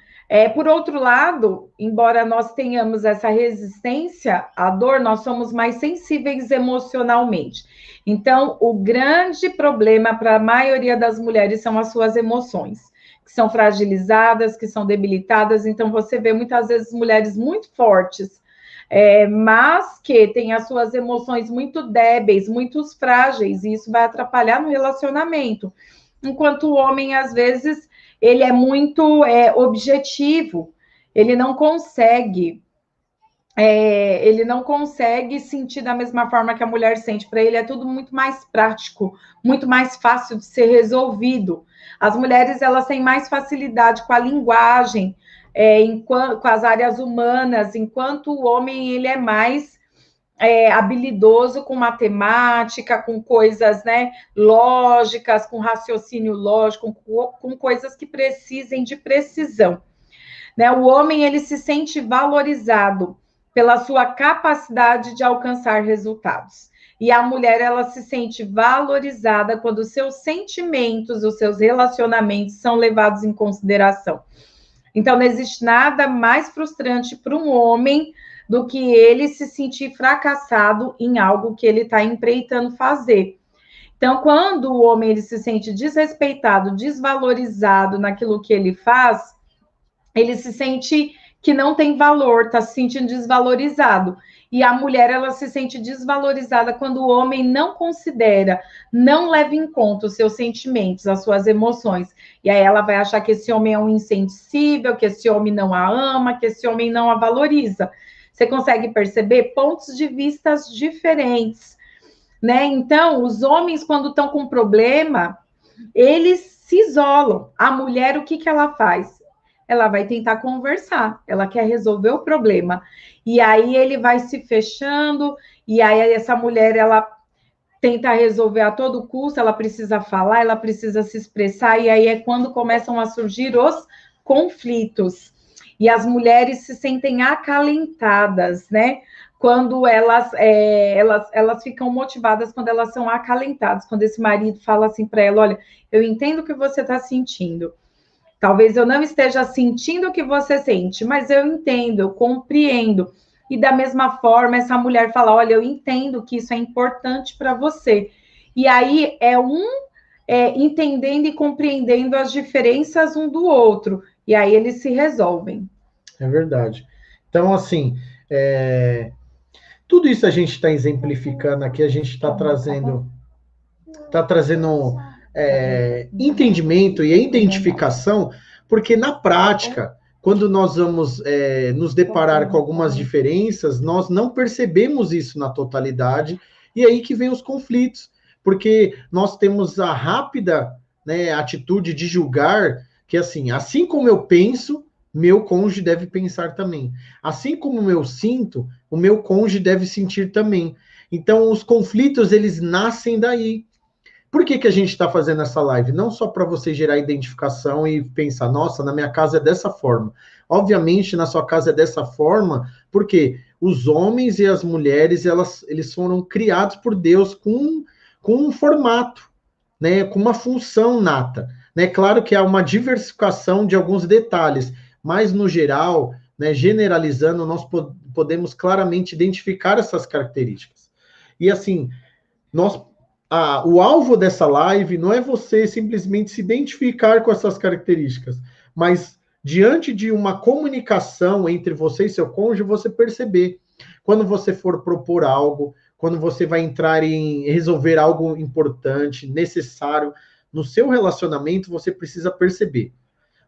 por outro lado, embora nós tenhamos essa resistência à dor, nós somos mais sensíveis emocionalmente. Então, o grande problema para a maioria das mulheres são as suas emoções, que são fragilizadas, que são debilitadas. Então, você vê muitas vezes mulheres muito fortes, mas que têm as suas emoções muito débeis, muito frágeis, e isso vai atrapalhar no relacionamento. Enquanto o homem, às vezes, ele é muito objetivo, ele não consegue sentir da mesma forma que a mulher sente. Para ele é tudo muito mais prático, muito mais fácil de ser resolvido. As mulheres, elas têm mais facilidade com a linguagem, com as áreas humanas, enquanto o homem, ele é mais habilidoso com matemática, com coisas, né, lógicas, com raciocínio lógico, com coisas que precisem de precisão. Né? O homem, ele se sente valorizado pela sua capacidade de alcançar resultados. E a mulher, ela se sente valorizada quando os seus sentimentos, os seus relacionamentos são levados em consideração. Então, não existe nada mais frustrante para um homem do que ele se sentir fracassado em algo que ele está empreitando fazer. Então, quando o homem ele se sente desrespeitado, desvalorizado naquilo que ele faz, ele se sente que não tem valor, está se sentindo desvalorizado. E a mulher, ela se sente desvalorizada quando o homem não considera, não leva em conta os seus sentimentos, as suas emoções. E aí ela vai achar que esse homem é um insensível, que esse homem não a ama, que esse homem não a valoriza. Você consegue perceber pontos de vistas diferentes, né? Então, os homens, quando estão com problema, eles se isolam. A mulher, o que, que ela faz? Ela vai tentar conversar, ela quer resolver o problema. E aí ele vai se fechando, e aí essa mulher, ela tenta resolver a todo custo, ela precisa falar, ela precisa se expressar, e aí é quando começam a surgir os conflitos. E as mulheres se sentem acalentadas, né? Quando elas ficam motivadas quando elas são acalentadas, quando esse marido fala assim para ela, olha, eu entendo o que você está sentindo. Talvez eu não esteja sentindo o que você sente, mas eu entendo, eu compreendo. E da mesma forma, essa mulher fala: olha, eu entendo que isso é importante para você. E aí entendendo e compreendendo as diferenças um do outro. E aí eles se resolvem. É verdade. Então, assim, tudo isso a gente está exemplificando aqui, a gente está trazendo entendimento e identificação, porque na prática, quando nós vamos nos deparar com algumas diferenças, nós não percebemos isso na totalidade, e aí que vem os conflitos, porque nós temos a rápida, né, atitude de julgar que, assim como eu penso, meu cônjuge deve pensar também. Assim como eu sinto, o meu cônjuge deve sentir também. Então, os conflitos, eles nascem daí. Por que a gente está fazendo essa live? Não só para você gerar identificação e pensar, nossa, na minha casa é dessa forma. Obviamente, na sua casa é dessa forma, porque os homens e as mulheres, eles foram criados por Deus com um formato, né, com uma função nata. Né? Claro que há uma diversificação de alguns detalhes, mas no geral, né, generalizando, nós podemos claramente identificar essas características. E assim, o alvo dessa live não é você simplesmente se identificar com essas características, mas diante de uma comunicação entre você e seu cônjuge, você perceber. Quando você for propor algo, quando você vai entrar em resolver algo importante, necessário no seu relacionamento, você precisa perceber.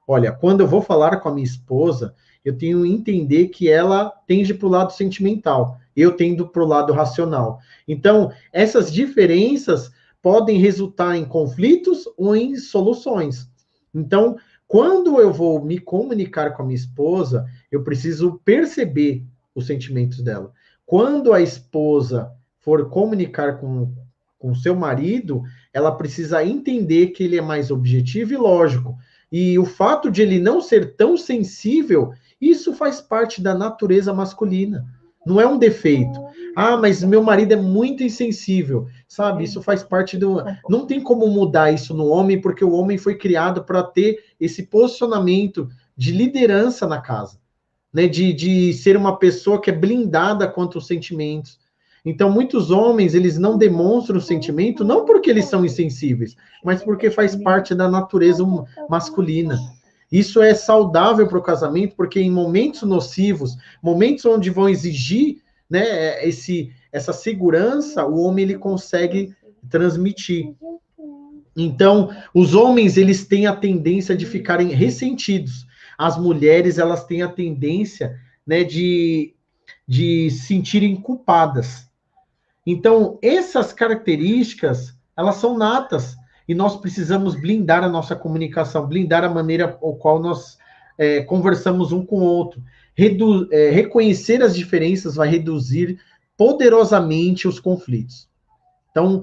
Olha, quando eu vou falar com a minha esposa, eu tenho que entender que ela tende para o lado sentimental, eu tendo para o lado racional. Então, essas diferenças podem resultar em conflitos ou em soluções. Então, quando eu vou me comunicar com a minha esposa, eu preciso perceber os sentimentos dela. Quando a esposa for comunicar com seu marido, ela precisa entender que ele é mais objetivo e lógico. E o fato de ele não ser tão sensível, isso faz parte da natureza masculina. Não é um defeito. Ah, mas meu marido é muito insensível. Sabe, isso faz parte do... Não tem como mudar isso no homem, porque o homem foi criado para ter esse posicionamento de liderança na casa. Né? De ser uma pessoa que é blindada contra os sentimentos. Então, muitos homens, eles não demonstram o sentimento, não porque eles são insensíveis, mas porque faz parte da natureza masculina. Isso é saudável para o casamento, porque em momentos nocivos, momentos onde vão exigir, né, essa segurança, o homem ele consegue transmitir. Então, os homens, eles têm a tendência de ficarem ressentidos. As mulheres, elas têm a tendência, né, de se sentirem culpadas. Então, essas características, elas são natas, e nós precisamos blindar a nossa comunicação, blindar a maneira com qual nós conversamos um com o outro. Reconhecer as diferenças vai reduzir poderosamente os conflitos. Então,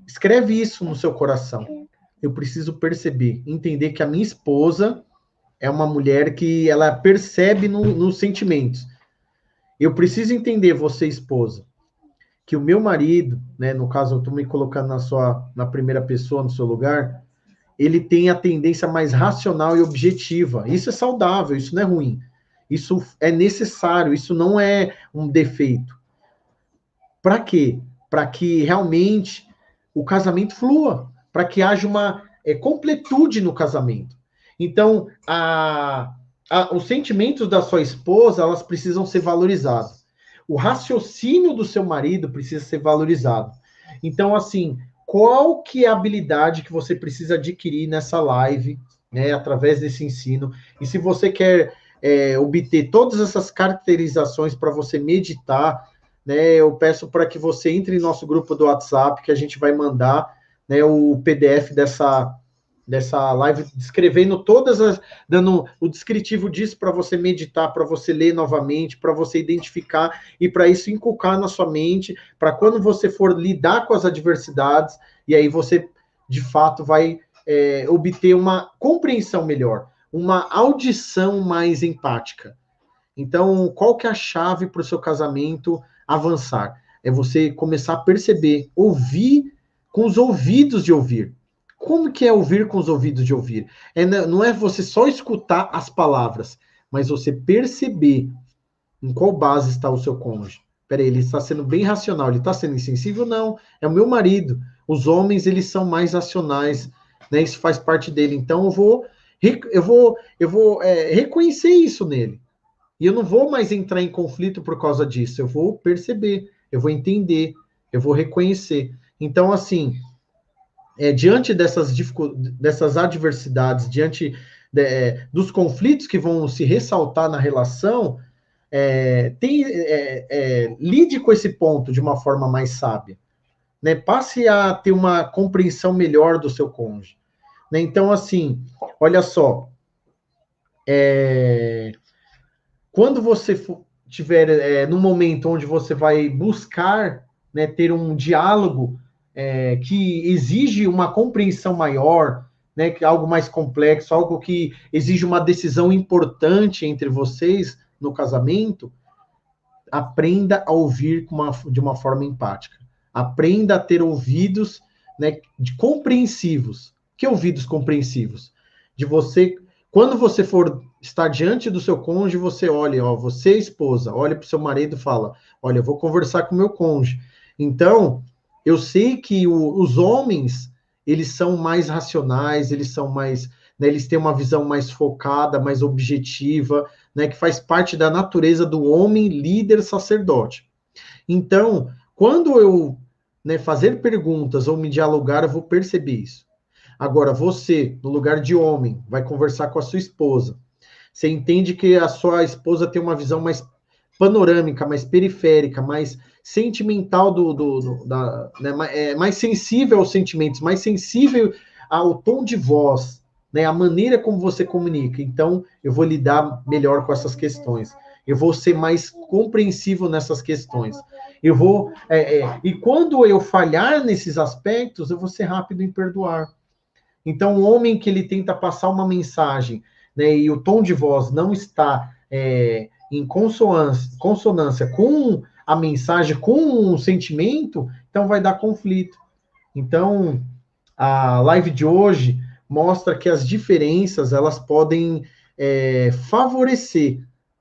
escreve isso no seu coração. Eu preciso perceber, entender que a minha esposa é uma mulher que ela percebe nos sentimentos. Eu preciso entender, você, esposa, que o meu marido, né, no caso, eu estou me colocando na primeira pessoa, no seu lugar, ele tem a tendência mais racional e objetiva. Isso é saudável, isso não é ruim. Isso é necessário, isso não é um defeito. Para quê? Para que realmente o casamento flua, para que haja uma completude no casamento. Então, os sentimentos da sua esposa, elas precisam ser valorizados. o raciocínio do seu marido precisa ser valorizado. Então, assim, qual que é a habilidade que você precisa adquirir nessa live, né, através desse ensino? E se você quer obter todas essas caracterizações para você meditar, né, eu peço para que você entre em nosso grupo do WhatsApp, que a gente vai mandar, né, o PDF dessa live, descrevendo dando o descritivo disso para você meditar, para você ler novamente, para você identificar e para isso inculcar na sua mente, para quando você for lidar com as adversidades, e aí você, de fato, vai obter uma compreensão melhor, uma audição mais empática. Então, qual que é a chave para o seu casamento avançar? É você começar a perceber, ouvir com os ouvidos de ouvir. Como que é ouvir com os ouvidos de ouvir? Não é você só escutar as palavras, mas você perceber em qual base está o seu cônjuge. Peraí, ele está sendo bem racional, ele está sendo insensível? Não, é o meu marido. Os homens, eles são mais racionais, né? Isso faz parte dele. Então, eu vou reconhecer isso nele. E eu não vou mais entrar em conflito por causa disso. Eu vou perceber, eu vou entender, eu vou reconhecer. Então, assim, diante dessas adversidades, diante dos conflitos que vão se ressaltar na relação, lide com esse ponto de uma forma mais sábia. Né? Passe a ter uma compreensão melhor do seu cônjuge. Né? Então, assim, olha só. Quando você estiver num momento onde você vai buscar, né, ter um diálogo que exige uma compreensão maior, né, que é algo mais complexo, algo que exige uma decisão importante entre vocês no casamento, aprenda a ouvir de uma forma empática. Aprenda a ter ouvidos, né, compreensivos. Que ouvidos compreensivos? De você, quando você for estar diante do seu cônjuge, você olha, ó, você esposa, olha para o seu marido e fala, olha, eu vou conversar com o meu cônjuge. Então, eu sei que os homens, eles são mais racionais, eles são mais, né, eles têm uma visão mais focada, mais objetiva, né, que faz parte da natureza do homem líder sacerdote. Então, quando eu, né, fazer perguntas ou me dialogar, eu vou perceber isso. Agora, você, no lugar de homem, vai conversar com a sua esposa. Você entende que a sua esposa tem uma visão mais panorâmica, mais periférica, mais sentimental mais sensível aos sentimentos, mais sensível ao tom de voz, né, a maneira como você comunica. Então, eu vou lidar melhor com essas questões. Eu vou ser mais compreensivo nessas questões. E quando eu falhar nesses aspectos, eu vou ser rápido em perdoar. Então, o homem que ele tenta passar uma mensagem, né, e o tom de voz não está em consonância com a mensagem, com o sentimento, então vai dar conflito. Então, a live de hoje mostra que as diferenças elas podem favorecer,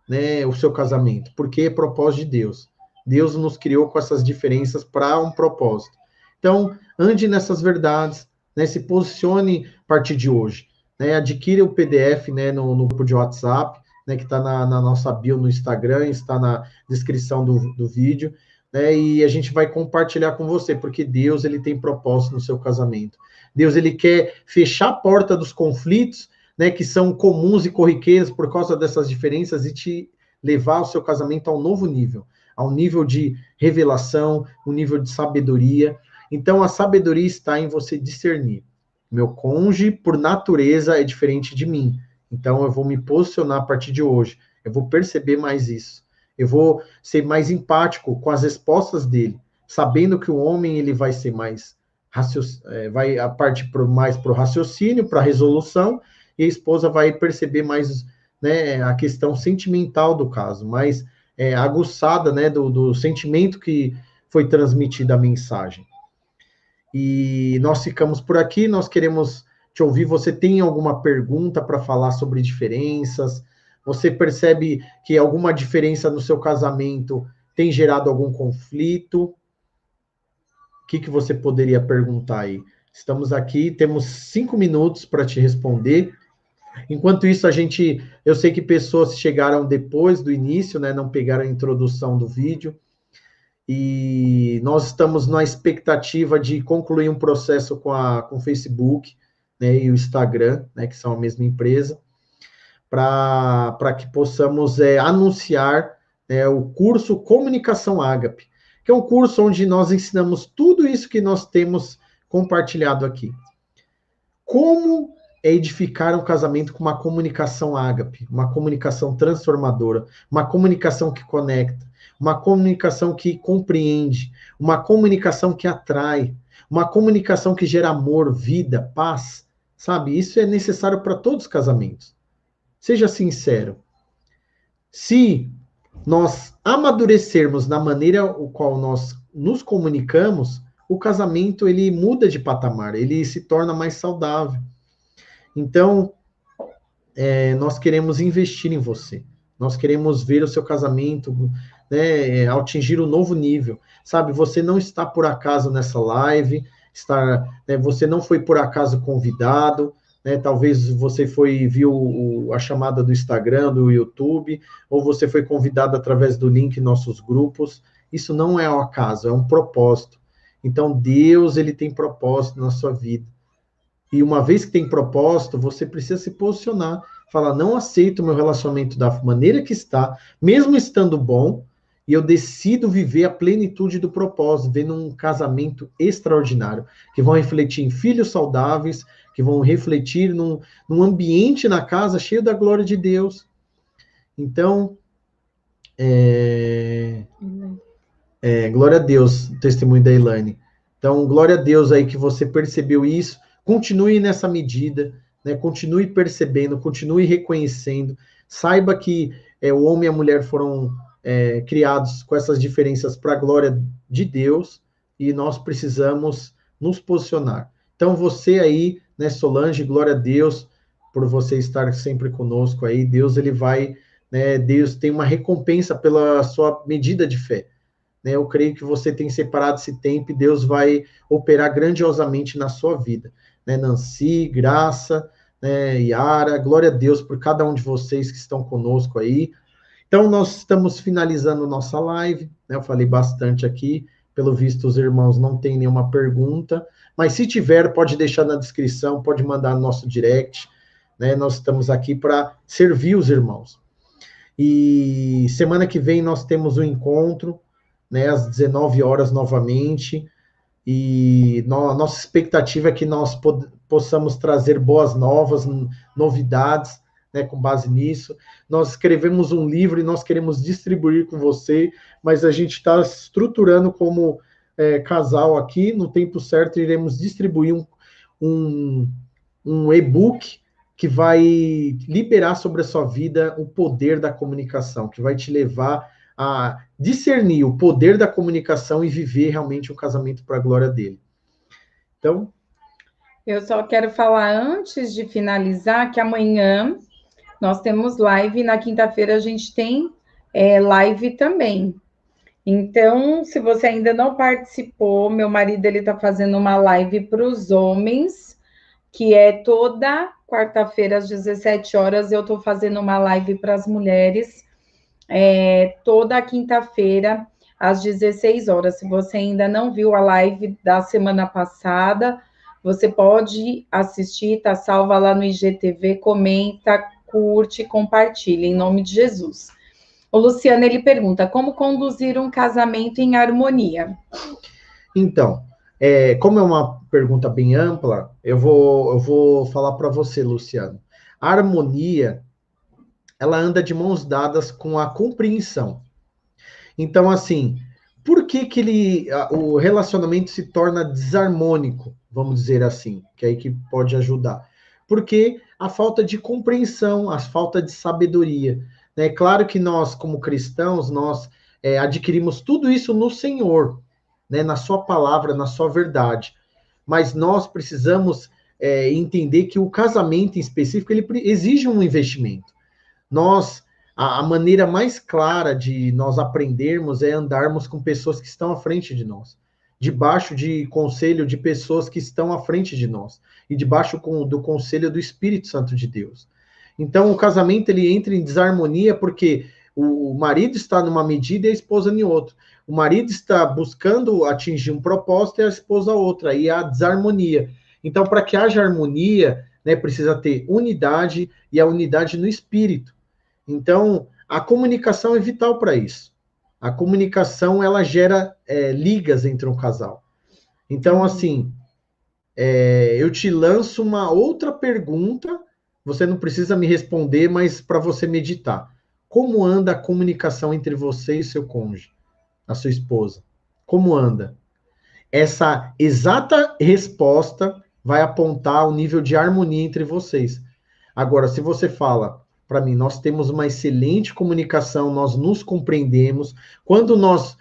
né, o seu casamento, porque é propósito de Deus. Deus nos criou com essas diferenças para um propósito. Então, ande nessas verdades, né, se posicione a partir de hoje. Né, adquira o PDF, né, no grupo de WhatsApp, né, que está na nossa bio no Instagram, está na descrição do vídeo, né, e a gente vai compartilhar com você, porque Deus ele tem propósito no seu casamento. Deus ele quer fechar a porta dos conflitos, né, que são comuns e corriqueiros por causa dessas diferenças e te levar o seu casamento a um novo nível, a um nível de revelação, um nível de sabedoria. Então, a sabedoria está em você discernir. Meu cônjuge, por natureza, é diferente de mim. Então, eu vou me posicionar a partir de hoje. Eu vou perceber mais isso. Eu vou ser mais empático com as respostas dele, sabendo que o homem ele vai ser mais vai a parte mais para o raciocínio, para a resolução, e a esposa vai perceber mais, né, a questão sentimental do caso, mais aguçada, né, do sentimento que foi transmitida a mensagem. E nós ficamos por aqui, nós queremos te ouvir. Você tem alguma pergunta para falar sobre diferenças? Você percebe que alguma diferença no seu casamento tem gerado algum conflito? O que você poderia perguntar aí? Estamos aqui, temos 5 minutos para te responder. Enquanto isso, eu sei que pessoas chegaram depois do início, né, não pegaram a introdução do vídeo, e nós estamos na expectativa de concluir um processo com o Facebook, né, e o Instagram, né, que são a mesma empresa, para que possamos anunciar o curso Comunicação Ágape, que é um curso onde nós ensinamos tudo isso que nós temos compartilhado aqui. Como edificar um casamento com uma comunicação ágape, uma comunicação transformadora, uma comunicação que conecta, uma comunicação que compreende, uma comunicação que atrai, uma comunicação que gera amor, vida, paz, sabe? Isso é necessário para todos os casamentos. Seja sincero. Se nós amadurecermos na maneira o qual nós nos comunicamos, o casamento ele muda de patamar, ele se torna mais saudável. Então, nós queremos investir em você. Nós queremos ver o seu casamento, né, atingir um novo nível. Sabe, você não está por acaso nessa live, você não foi por acaso convidado, né, talvez você viu a chamada do Instagram, do YouTube, ou você foi convidado através do link em nossos grupos. Isso não é um acaso, é um propósito. Então, Deus, ele tem propósito na sua vida. E uma vez que tem propósito, você precisa se posicionar. Falar, não aceito o meu relacionamento da maneira que está, mesmo estando bom, e eu decido viver a plenitude do propósito, vendo um casamento extraordinário, que vão refletir em filhos saudáveis, que vão refletir num ambiente na casa cheio da glória de Deus. Então, glória a Deus, o testemunho da Elaine. Então, glória a Deus aí que você percebeu isso. Continue nessa medida, né? Continue percebendo, continue reconhecendo. Saiba que o homem e a mulher foram criados com essas diferenças para a glória de Deus e nós precisamos nos posicionar. Então, você aí, né, Solange, glória a Deus por você estar sempre conosco aí. Deus, ele vai, né, Deus tem uma recompensa pela sua medida de fé. Né? Eu creio que você tem separado esse tempo e Deus vai operar grandiosamente na sua vida. Né? Nancy, Graça, né, Yara, glória a Deus por cada um de vocês que estão conosco aí. Então, nós estamos finalizando nossa live, né? Eu falei bastante aqui, pelo visto os irmãos não têm nenhuma pergunta, mas se tiver, pode deixar na descrição, pode mandar no nosso direct, né? Nós estamos aqui para servir os irmãos. E semana que vem nós temos um encontro, né, às 19 horas novamente, e nossa expectativa é que nós possamos trazer boas novas, novidades, né, com base nisso. Nós escrevemos um livro e nós queremos distribuir com você, mas a gente está estruturando como casal aqui, no tempo certo iremos distribuir um e-book que vai liberar sobre a sua vida o poder da comunicação, que vai te levar a discernir o poder da comunicação e viver realmente um casamento para a glória dele. Então, eu só quero falar antes de finalizar que amanhã nós temos live, na quinta-feira a gente tem live também. Então, se você ainda não participou, meu marido ele está fazendo uma live para os homens, que é toda quarta-feira às 17 horas, eu estou fazendo uma live para as mulheres, toda quinta-feira às 16 horas. Se você ainda não viu a live da semana passada, você pode assistir, está salva lá no IGTV, comenta, curte, compartilha, em nome de Jesus. O Luciano, ele pergunta, como conduzir um casamento em harmonia? Então, como é uma pergunta bem ampla, eu vou falar para você, Luciano. A harmonia, ela anda de mãos dadas com a compreensão. Então, assim, por que o relacionamento se torna desarmônico, vamos dizer assim, que é aí que pode ajudar? Porque a falta de compreensão, a falta de sabedoria. É claro que nós, como cristãos, nós adquirimos tudo isso no Senhor, né, na sua palavra, na sua verdade. Mas nós precisamos entender que o casamento em específico, ele exige um investimento. A maneira mais clara de nós aprendermos é andarmos com pessoas que estão à frente de nós, debaixo de conselho de pessoas que estão à frente de nós, e debaixo do conselho do Espírito Santo de Deus. Então, o casamento ele entra em desarmonia porque o marido está numa medida e a esposa em outra. O marido está buscando atingir um propósito e a esposa outra, e há desarmonia. Então, para que haja harmonia, né, precisa ter unidade e a unidade no espírito. Então, a comunicação é vital para isso. A comunicação, ela gera ligas entre um casal. Então, assim, eu te lanço uma outra pergunta, você não precisa me responder, mas para você meditar. Como anda a comunicação entre você e seu cônjuge, a sua esposa? Como anda? Essa exata resposta vai apontar o nível de harmonia entre vocês. Agora, se você fala para mim, nós temos uma excelente comunicação, nós nos compreendemos, quando nós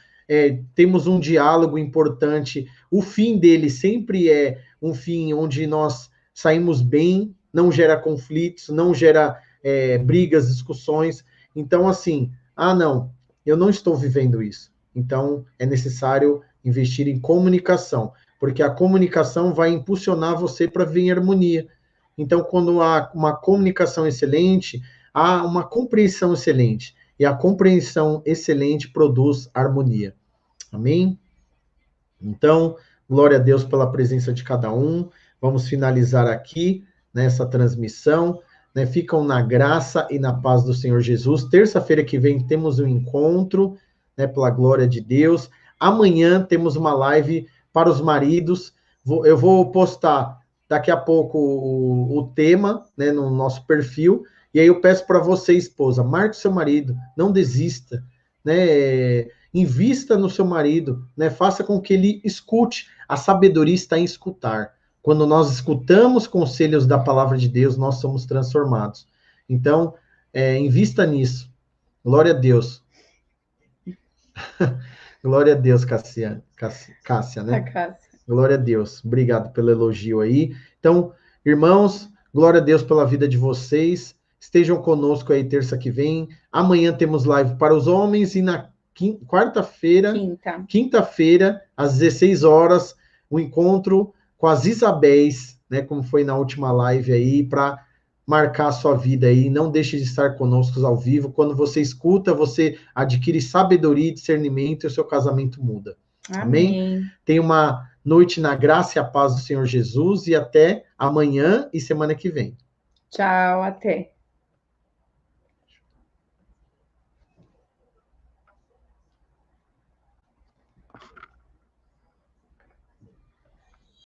temos um diálogo importante, o fim dele sempre é um fim onde nós saímos bem, não gera conflitos, não gera brigas, discussões. Então, assim, não, eu não estou vivendo isso. Então, é necessário investir em comunicação, porque a comunicação vai impulsionar você para vir em harmonia. Então, quando há uma comunicação excelente, há uma compreensão excelente. E a compreensão excelente produz harmonia. Amém? Então, glória a Deus pela presença de cada um. Vamos finalizar aqui nessa transmissão. Né? Ficam na graça e na paz do Senhor Jesus. Terça-feira que vem temos um encontro, né, pela glória de Deus. Amanhã temos uma live para os maridos. Eu vou postar daqui a pouco o tema, né, no nosso perfil. E aí eu peço para você, esposa, marque seu marido, não desista, né? Invista no seu marido, né? Faça com que ele escute. A sabedoria está em escutar. Quando nós escutamos conselhos da palavra de Deus, nós somos transformados. Então, invista nisso. Glória a Deus. Glória a Deus, Cássia, né? Cássia. Glória a Deus. Obrigado pelo elogio aí. Então, irmãos, glória a Deus pela vida de vocês. Estejam conosco aí terça que vem. Amanhã temos live para os homens e na quinta-feira, às 16 horas, o encontro com as Isabéis, né, como foi na última live aí, para marcar a sua vida aí. Não deixe de estar conosco ao vivo. Quando você escuta, você adquire sabedoria e discernimento e o seu casamento muda. Amém? Tenha uma noite na graça e a paz do Senhor Jesus e até amanhã e semana que vem. Tchau, até.